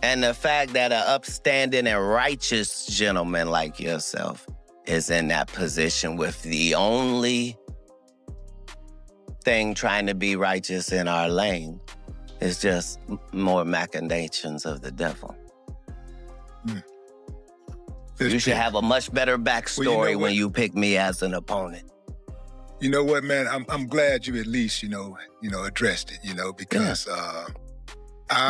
And the fact that an upstanding and righteous gentleman like yourself is in that position with the only thing trying to be righteous in our lane is just more machinations of the devil. You should have a much better backstory when you pick me as an opponent. You know what, man? I'm glad you at least, addressed it, because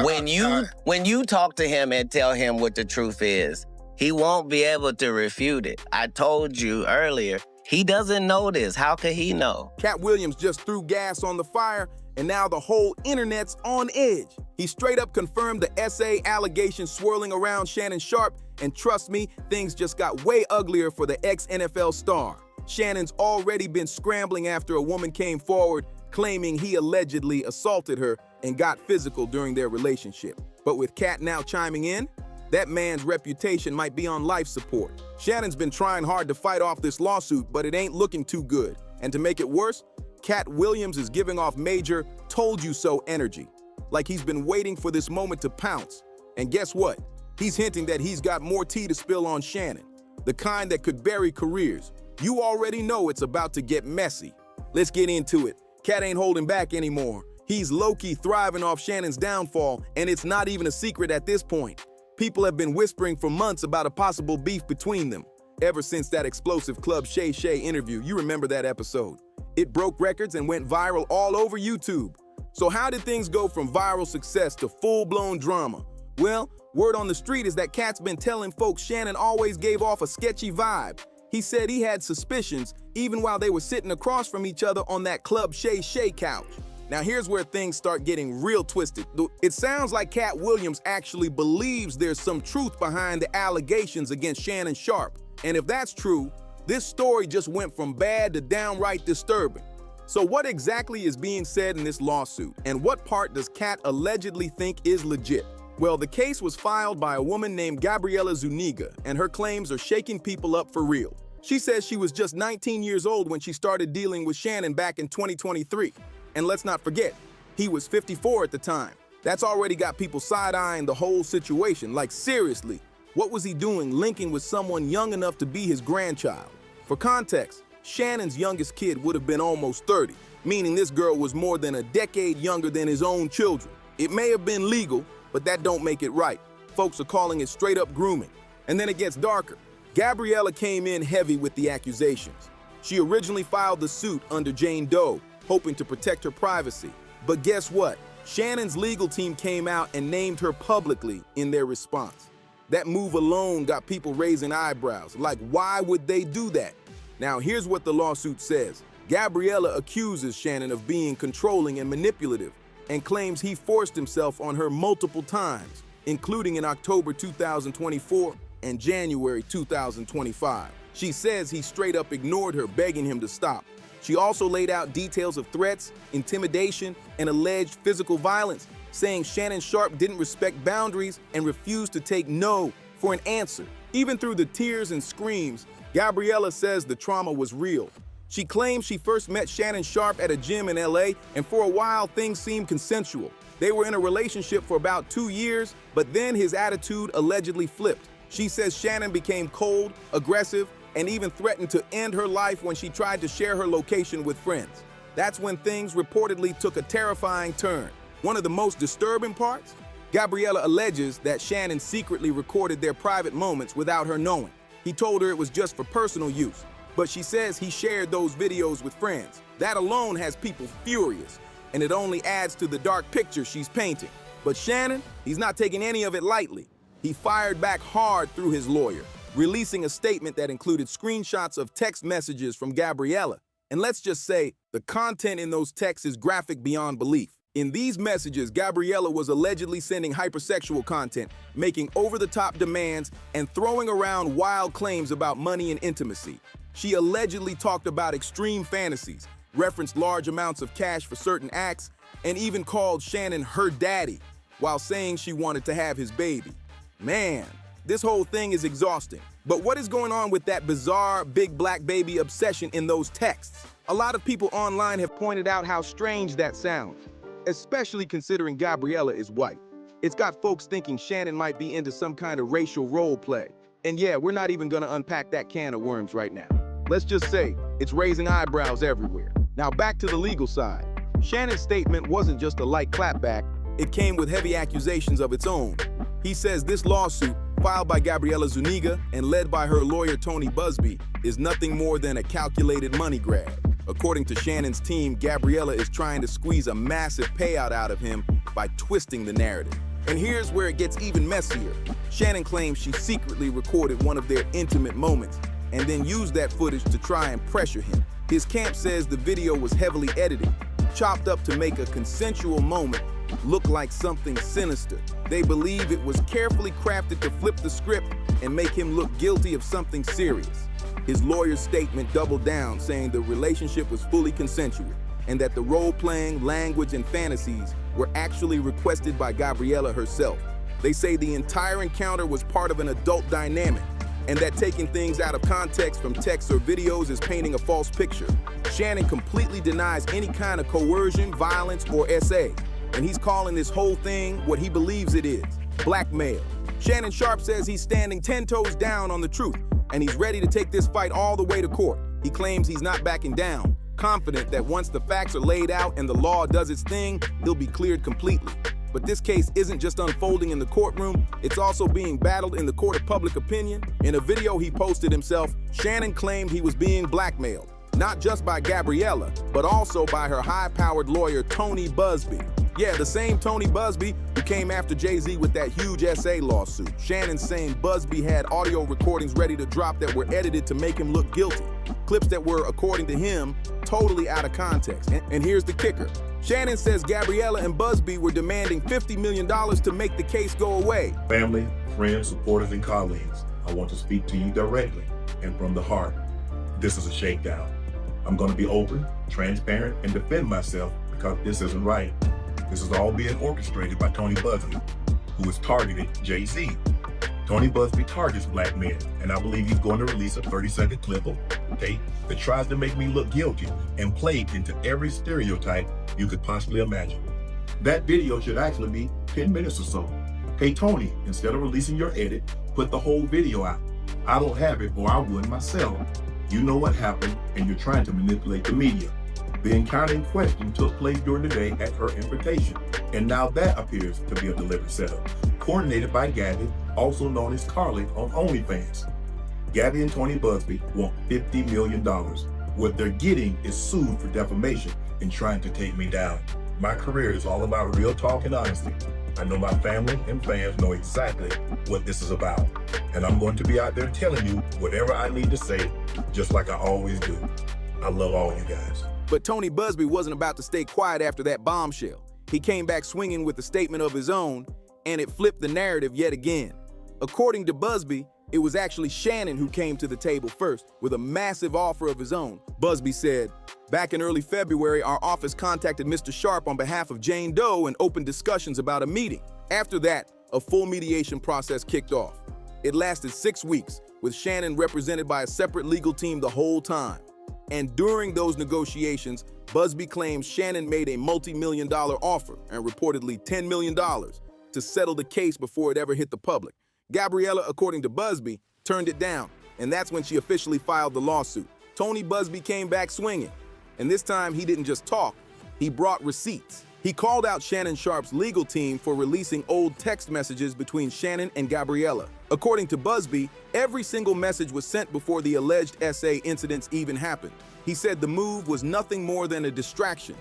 when you talk to him and tell him what the truth is, he won't be able to refute it. I told you earlier, he doesn't know this. How could he know? Katt Williams just threw gas on the fire, and now the whole internet's on edge. He straight up confirmed the SA allegations swirling around Shannon Sharpe, and trust me, things just got way uglier for the ex-NFL star. Shannon's already been scrambling after a woman came forward claiming he allegedly assaulted her and got physical during their relationship. But with Katt now chiming in, that man's reputation might be on life support. Shannon's been trying hard to fight off this lawsuit, but it ain't looking too good. And to make it worse, Katt Williams is giving off major told-you-so energy, like he's been waiting for this moment to pounce. And guess what? He's hinting that he's got more tea to spill on Shannon, the kind that could bury careers. You already know it's about to get messy. Let's get into it. Katt ain't holding back anymore. He's low-key thriving off Shannon's downfall, and it's not even a secret at this point. People have been whispering for months about a possible beef between them, ever since that explosive Club Shay Shay interview. You remember that episode. It broke records and went viral all over YouTube. So how did things go from viral success to full-blown drama? Well, word on the street is that Katt's been telling folks Shannon always gave off a sketchy vibe. He said he had suspicions even while they were sitting across from each other on that Club Shay Shay couch. Now here's where things start getting real twisted. It sounds like Katt Williams actually believes there's some truth behind the allegations against Shannon Sharpe. And if that's true, this story just went from bad to downright disturbing. So what exactly is being said in this lawsuit, and what part does Katt allegedly think is legit? Well, the case was filed by a woman named Gabriela Zuniga, and her claims are shaking people up for real. She says she was just 19 years old when she started dealing with Shannon back in 2023. And let's not forget, he was 54 at the time. That's already got people side-eyeing the whole situation. Like, seriously, what was he doing linking with someone young enough to be his grandchild? For context, Shannon's youngest kid would have been almost 30, meaning this girl was more than a decade younger than his own children. It may have been legal, but that don't make it right. Folks are calling it straight-up grooming. And then it gets darker. Gabriela came in heavy with the accusations. She originally filed the suit under Jane Doe, hoping to protect her privacy. But guess what? Shannon's legal team came out and named her publicly in their response. That move alone got people raising eyebrows. Like, why would they do that? Now, here's what the lawsuit says. Gabriela accuses Shannon of being controlling and manipulative and claims he forced himself on her multiple times, including in October 2024 and January 2025. She says he straight up ignored her, begging him to stop. She also laid out details of threats, intimidation, and alleged physical violence, saying Shannon Sharpe didn't respect boundaries and refused to take no for an answer. Even through the tears and screams, Gabriela says the trauma was real. She claims she first met Shannon Sharpe at a gym in LA, and for a while things seemed consensual. They were in a relationship for about 2 years, but then his attitude allegedly flipped. She says Shannon became cold, aggressive, and even threatened to end her life when she tried to share her location with friends. That's when things reportedly took a terrifying turn. One of the most disturbing parts? Gabriela alleges that Shannon secretly recorded their private moments without her knowing. He told her it was just for personal use, but she says he shared those videos with friends. That alone has people furious, and it only adds to the dark picture she's painting. But Shannon, he's not taking any of it lightly. He fired back hard through his lawyer, releasing a statement that included screenshots of text messages from Gabriela. And let's just say, the content in those texts is graphic beyond belief. In these messages, Gabriela was allegedly sending hypersexual content, making over-the-top demands, and throwing around wild claims about money and intimacy. She allegedly talked about extreme fantasies, referenced large amounts of cash for certain acts, and even called Shannon her daddy, while saying she wanted to have his baby. Man, this whole thing is exhausting. But what is going on with that bizarre big black baby obsession in those texts? A lot of people online have pointed out how strange that sounds, especially considering Gabriela is white. It's got folks thinking Shannon might be into some kind of racial role play. And yeah, we're not even gonna unpack that can of worms right now. Let's just say it's raising eyebrows everywhere. Now back to the legal side. Shannon's statement wasn't just a light clapback, it came with heavy accusations of its own. He says this lawsuit, filed by Gabriela Zuniga and led by her lawyer Tony Busby, is nothing more than a calculated money grab. According to Shannon's team, Gabriela is trying to squeeze a massive payout out of him by twisting the narrative. And here's where it gets even messier. Shannon claims she secretly recorded one of their intimate moments and then used that footage to try and pressure him. His camp says the video was heavily edited, chopped up to make a consensual moment look like something sinister. They believe it was carefully crafted to flip the script and make him look guilty of something serious. His lawyer's statement doubled down, saying the relationship was fully consensual and that the role-playing, language, and fantasies were actually requested by Gabriela herself. They say the entire encounter was part of an adult dynamic and that taking things out of context from texts or videos is painting a false picture. Shannon completely denies any kind of coercion, violence, or SA, and he's calling this whole thing what he believes it is, blackmail. Shannon Sharpe says he's standing 10 toes down on the truth, and he's ready to take this fight all the way to court. He claims he's not backing down, confident that once the facts are laid out and the law does its thing, he'll be cleared completely. But this case isn't just unfolding in the courtroom, it's also being battled in the court of public opinion. In a video he posted himself, Shannon claimed he was being blackmailed, not just by Gabriela, but also by her high-powered lawyer, Tony Busby. Yeah, the same Tony Busby who came after Jay-Z with that huge SA lawsuit. Shannon's saying Busby had audio recordings ready to drop that were edited to make him look guilty. Clips that were, according to him, totally out of context. And here's the kicker. Shannon says Gabriela and Busby were demanding $50 million to make the case go away. Family, friends, supporters, and colleagues, I want to speak to you directly and from the heart. This is a shakedown. I'm going to be open, transparent, and defend myself because this isn't right. This is all being orchestrated by Tony Busby, who has targeted Jay-Z. Tony Busby targets black men, and I believe he's going to release a 30-second clip of tape that tries to make me look guilty and play into every stereotype you could possibly imagine. That video should actually be 10 minutes or so. Hey Tony, instead of releasing your edit, put the whole video out. I don't have it, or I would myself. You know what happened, and you're trying to manipulate the media. The encounter in question took place during the day at her invitation, and now that appears to be a deliberate setup, coordinated by Gabby, also known as Carly on OnlyFans. Gabby and Tony Busby want $50 million. What they're getting is sued for defamation and trying to take me down. My career is all about real talk and honesty. I know my family and fans know exactly what this is about, and I'm going to be out there telling you whatever I need to say, just like I always do. I love all you guys. But Tony Busby wasn't about to stay quiet after that bombshell. He came back swinging with a statement of his own, and it flipped the narrative yet again. According to Busby, it was actually Shannon who came to the table first with a massive offer of his own. Busby said, "Back in early February, our office contacted Mr. Sharpe on behalf of Jane Doe and opened discussions about a meeting. After that, a full mediation process kicked off. It lasted 6 weeks, with Shannon represented by a separate legal team the whole time. And during those negotiations, Busby claims Shannon made a multi-million-dollar offer, and reportedly $10 million, to settle the case before it ever hit the public. Gabriela, according to Busby, turned it down, and that's when she officially filed the lawsuit. Tony Busby came back swinging, and this time he didn't just talk, he brought receipts. He called out Shannon Sharpe's legal team for releasing old text messages between Shannon and Gabriela. According to Busby, every single message was sent before the alleged SA incidents even happened. He said the move was nothing more than a distraction,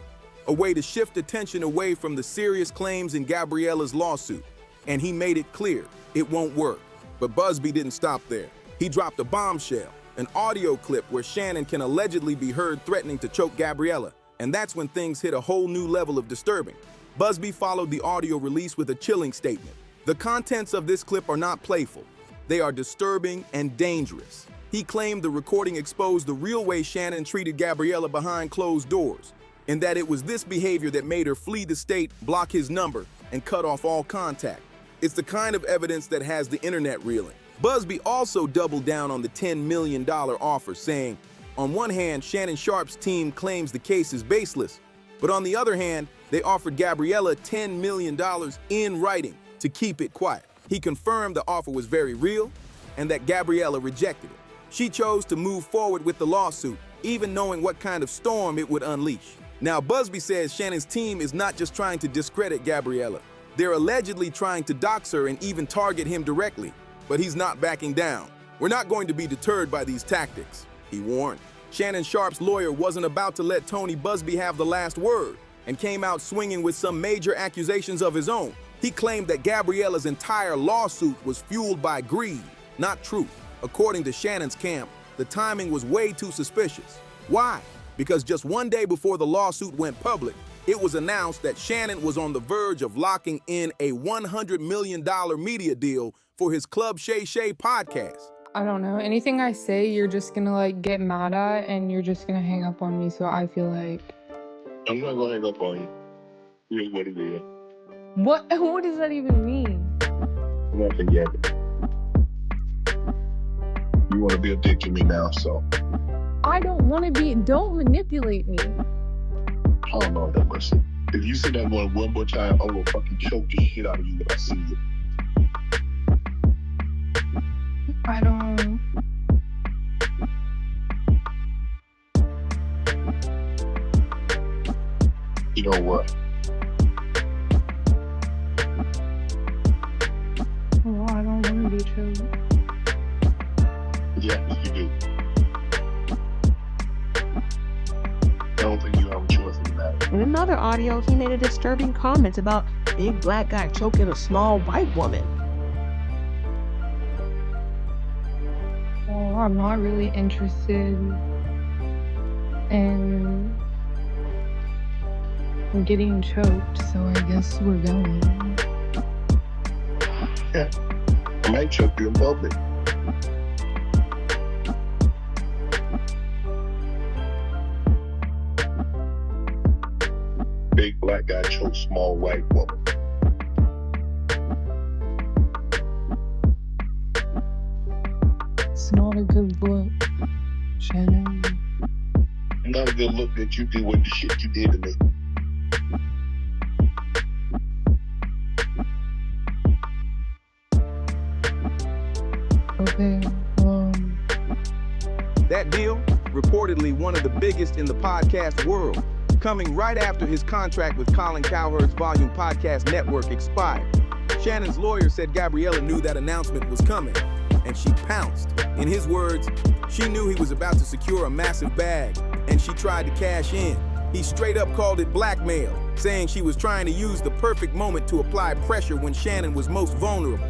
a way to shift attention away from the serious claims in Gabriela's lawsuit. And he made it clear, it won't work. But Busby didn't stop there. He dropped a bombshell, an audio clip where Shannon can allegedly be heard threatening to choke Gabriela. And that's when things hit a whole new level of disturbing. Busby followed the audio release with a chilling statement. The contents of this clip are not playful. They are disturbing and dangerous. He claimed the recording exposed the real way Shannon treated Gabriela behind closed doors, and that it was this behavior that made her flee the state, block his number, and cut off all contact. It's the kind of evidence that has the internet reeling. Busby also doubled down on the $10 million offer, saying, on one hand, Shannon Sharpe's team claims the case is baseless, but on the other hand, they offered Gabriela $10 million in writing, to keep it quiet. He confirmed the offer was very real and that Gabriella rejected it. She chose to move forward with the lawsuit, even knowing what kind of storm it would unleash. Now, Busby says Shannon's team is not just trying to discredit Gabriella. They're allegedly trying to dox her and even target him directly, but he's not backing down. We're not going to be deterred by these tactics, he warned. Shannon Sharpe's lawyer wasn't about to let Tony Busby have the last word and came out swinging with some major accusations of his own. He claimed that Gabriella's entire lawsuit was fueled by greed, not truth. According to Shannon's camp, the timing was way too suspicious. Why? Because just one day before the lawsuit went public, it was announced that Shannon was on the verge of locking in a $100 million media deal for his Club Shay Shay podcast. I don't know. Anything I say, you're just gonna like get mad at and you're just gonna hang up on me. So I feel like I'm not gonna hang up on you. Here's what it is. What does that even mean? Nothing yet. You want to be a dick to me now, so. I don't want to be. Don't manipulate me. I don't know that much. If you say that one more time, I'm gonna fucking choke the shit out of you when I see you. I don't. You know what? Oh, I don't want to be choked. Yeah, you do. I don't think you have a choice in the matter. In another audio, he made a disturbing comment about big black guy choking a small white woman. Well, I'm not really interested in getting choked, so I guess we're going. Yeah, I might choke you in public. Big black guy chokes small white woman. It's not a good look, Shannon. Not a good look that you did with the shit you did to me. Okay, That deal, reportedly one of the biggest in the podcast world, coming right after his contract with Colin Cowherd's Volume Podcast Network expired. Shannon's lawyer said Gabriella knew that announcement was coming, and she pounced. In his words, she knew he was about to secure a massive bag, and she tried to cash in. He straight up called it blackmail, saying she was trying to use the perfect moment to apply pressure when Shannon was most vulnerable.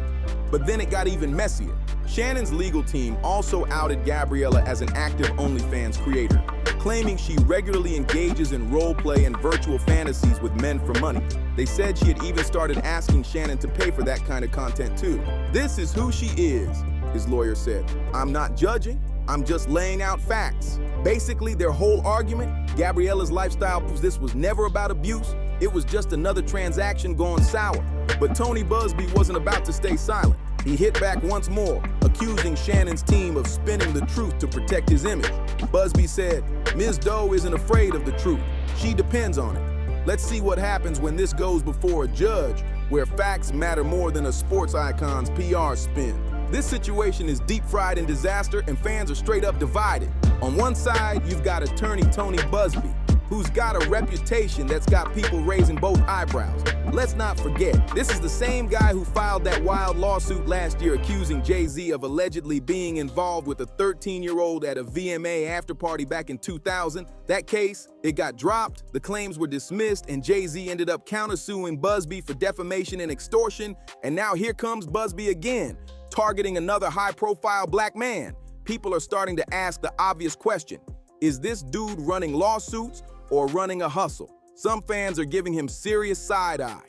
But then it got even messier. Shannon's legal team also outed Gabriella as an active OnlyFans creator, claiming she regularly engages in role play and virtual fantasies with men for money. They said she had even started asking Shannon to pay for that kind of content too. This is who she is, his lawyer said. I'm not judging, I'm just laying out facts. Basically, their whole argument, Gabriella's lifestyle proves this was never about abuse, it was just another transaction gone sour. But Tony Busby wasn't about to stay silent. He hit back once more, accusing Shannon's team of spinning the truth to protect his image. Busby said, Ms. Doe isn't afraid of the truth. She depends on it. Let's see what happens when this goes before a judge, where facts matter more than a sports icon's PR spin. This situation is deep-fried in disaster, and fans are straight up divided. On one side, you've got attorney Tony Busby, who's got a reputation that's got people raising both eyebrows. Let's not forget, this is the same guy who filed that wild lawsuit last year accusing Jay-Z of allegedly being involved with a 13-year-old at a VMA afterparty back in 2000. That case, it got dropped, the claims were dismissed, and Jay-Z ended up countersuing Busby for defamation and extortion, and now here comes Busby again, targeting another high-profile black man. People are starting to ask the obvious question, is this dude running lawsuits or running a hustle? Some fans are giving him serious side-eye,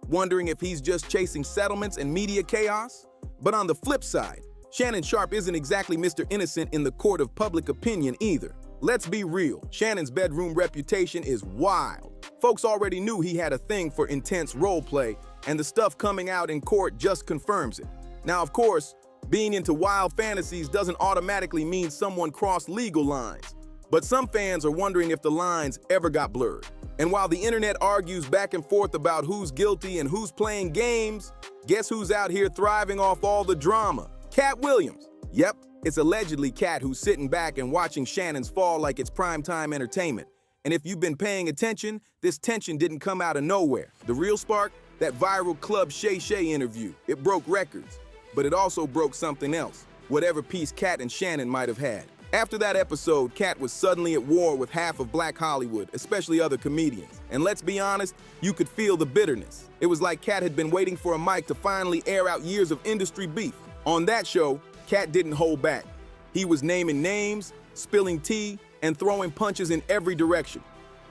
wondering if he's just chasing settlements and media chaos. But on the flip side, Shannon Sharpe isn't exactly Mr. Innocent in the court of public opinion either. Let's be real, Shannon's bedroom reputation is wild. Folks already knew he had a thing for intense role play, and the stuff coming out in court just confirms it. Now, of course, being into wild fantasies doesn't automatically mean someone crossed legal lines. But some fans are wondering if the lines ever got blurred. And while the internet argues back and forth about who's guilty and who's playing games, Guess who's out here thriving off all the drama? Katt Williams. Yep, it's allegedly Katt who's sitting back and watching Shannon's fall like it's primetime entertainment. And if you've been paying attention, this tension didn't come out of nowhere. The real spark? That viral Club Shay Shay interview. It broke records, but it also broke something else, whatever peace Katt and Shannon might have had. After that episode, Katt was suddenly at war with half of Black Hollywood, especially other comedians. And let's be honest, you could feel the bitterness. It was like Katt had been waiting for a mic to finally air out years of industry beef. On that show, Katt didn't hold back. He was naming names, spilling tea, and throwing punches in every direction.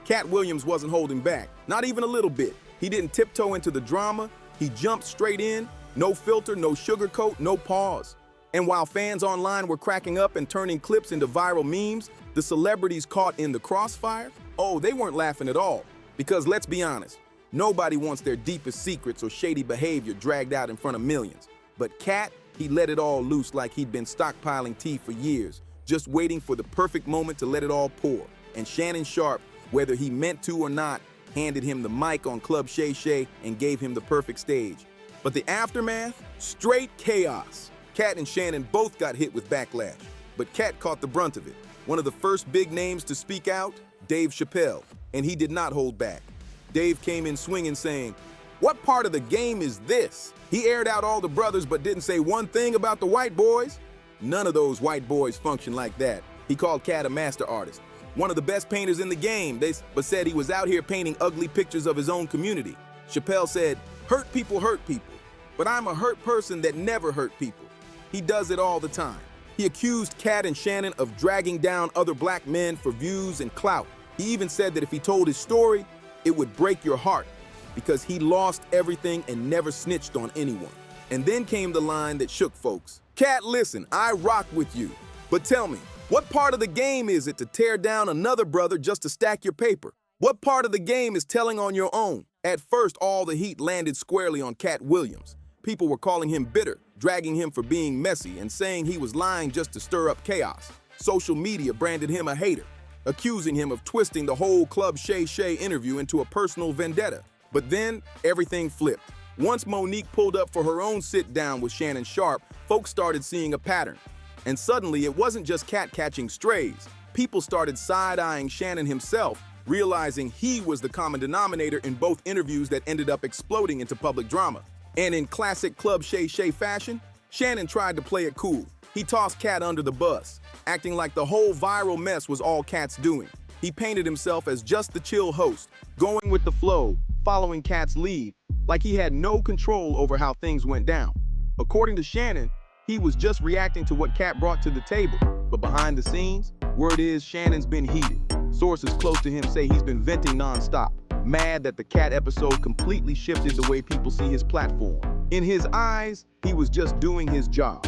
Katt Williams wasn't holding back, not even a little bit. He didn't tiptoe into the drama. He jumped straight in, no filter, no sugarcoat, no pause. And while fans online were cracking up and turning clips into viral memes, the celebrities caught in the crossfire, oh, they weren't laughing at all. Because let's be honest, nobody wants their deepest secrets or shady behavior dragged out in front of millions. But Katt, he let it all loose like he'd been stockpiling tea for years, just waiting for the perfect moment to let it all pour. And Shannon Sharpe, whether he meant to or not, handed him the mic on Club Shay Shay and gave him the perfect stage. But the aftermath? Straight chaos. Katt and Shannon both got hit with backlash, but Katt caught the brunt of it. One of the first big names to speak out? Dave Chappelle, and he did not hold back. Dave came in swinging saying, "What part of the game is this?" He aired out all the brothers but didn't say one thing about the white boys. None of those white boys function like that. He called Katt a master artist, one of the best painters in the game, but said he was out here painting ugly pictures of his own community. Chappelle said, hurt people, but I'm a hurt person that never hurt people. He does it all the time. He accused Katt and Shannon of dragging down other black men for views and clout. He even said that if he told his story, it would break your heart because he lost everything and never snitched on anyone. And then came the line that shook folks. Katt, listen, I rock with you, but tell me, what part of the game is it to tear down another brother just to stack your paper? What part of the game is telling on your own? At first, all the heat landed squarely on Katt Williams. People were calling him bitter, dragging him for being messy, and saying he was lying just to stir up chaos. Social media branded him a hater, accusing him of twisting the whole Club Shay Shay interview into a personal vendetta. But then, everything flipped. Once Monique pulled up for her own sit-down with Shannon Sharpe, folks started seeing a pattern. And suddenly, it wasn't just Katt catching strays. People started side-eyeing Shannon himself, realizing he was the common denominator in both interviews that ended up exploding into public drama. And in classic Club Shay Shay fashion, Shannon tried to play it cool. He tossed Katt under the bus, acting like the whole viral mess was all Katt's doing. He painted himself as just the chill host, going with the flow, following Katt's lead, like he had no control over how things went down. According to Shannon, he was just reacting to what Katt brought to the table. But behind the scenes, word is Shannon's been heated. Sources close to him say he's been venting nonstop, mad that the Katt episode completely shifted the way people see his platform. In his eyes, he was just doing his job,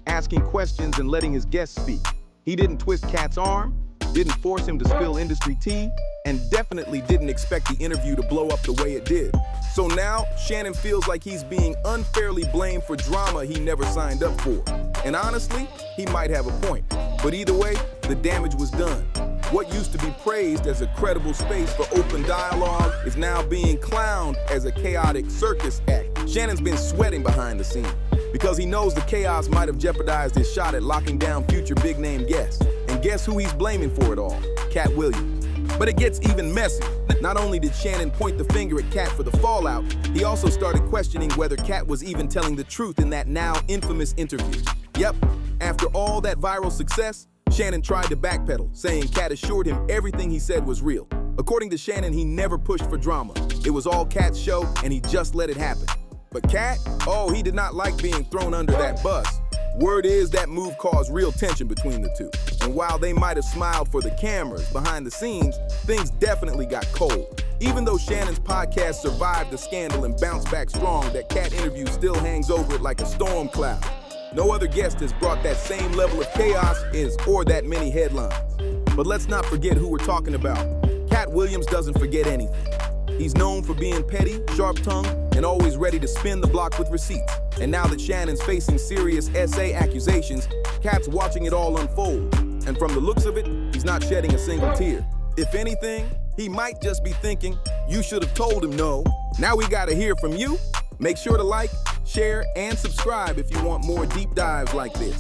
asking questions and letting his guests speak. He didn't twist Katt's arm, didn't force him to spill industry tea, and definitely didn't expect the interview to blow up the way it did. So now, Shannon feels like he's being unfairly blamed for drama he never signed up for. And honestly, he might have a point. But either way, the damage was done. What used to be praised as a credible space for open dialogue is now being clowned as a chaotic circus act. Shannon's been sweating behind the scenes because he knows the chaos might have jeopardized his shot at locking down future big-name guests. And guess who he's blaming for it all? Katt Williams. But it gets even messy. Not only did Shannon point the finger at Katt for the fallout, he also started questioning whether Katt was even telling the truth in that now infamous interview. Yep, after all that viral success, Shannon tried to backpedal, saying Katt assured him everything he said was real. According to Shannon, he never pushed for drama. It was all Katt's show, and he just let it happen. But Katt, oh, he did not like being thrown under that bus. Word is that move caused real tension between the two. And while they might have smiled for the cameras, behind the scenes, things definitely got cold. Even though Shannon's podcast survived the scandal and bounced back strong, that Katt interview still hangs over it like a storm cloud. No other guest has brought that same level of chaos or that many headlines. But let's not forget who we're talking about. Katt Williams doesn't forget anything. He's known for being petty, sharp-tongued, and always ready to spin the block with receipts. And now that Shannon's facing serious SA accusations, Katt's watching it all unfold. And from the looks of it, he's not shedding a single tear. If anything, he might just be thinking, you should have told him no. Now we gotta hear from you. Make sure to like, share, and subscribe if you want more deep dives like this.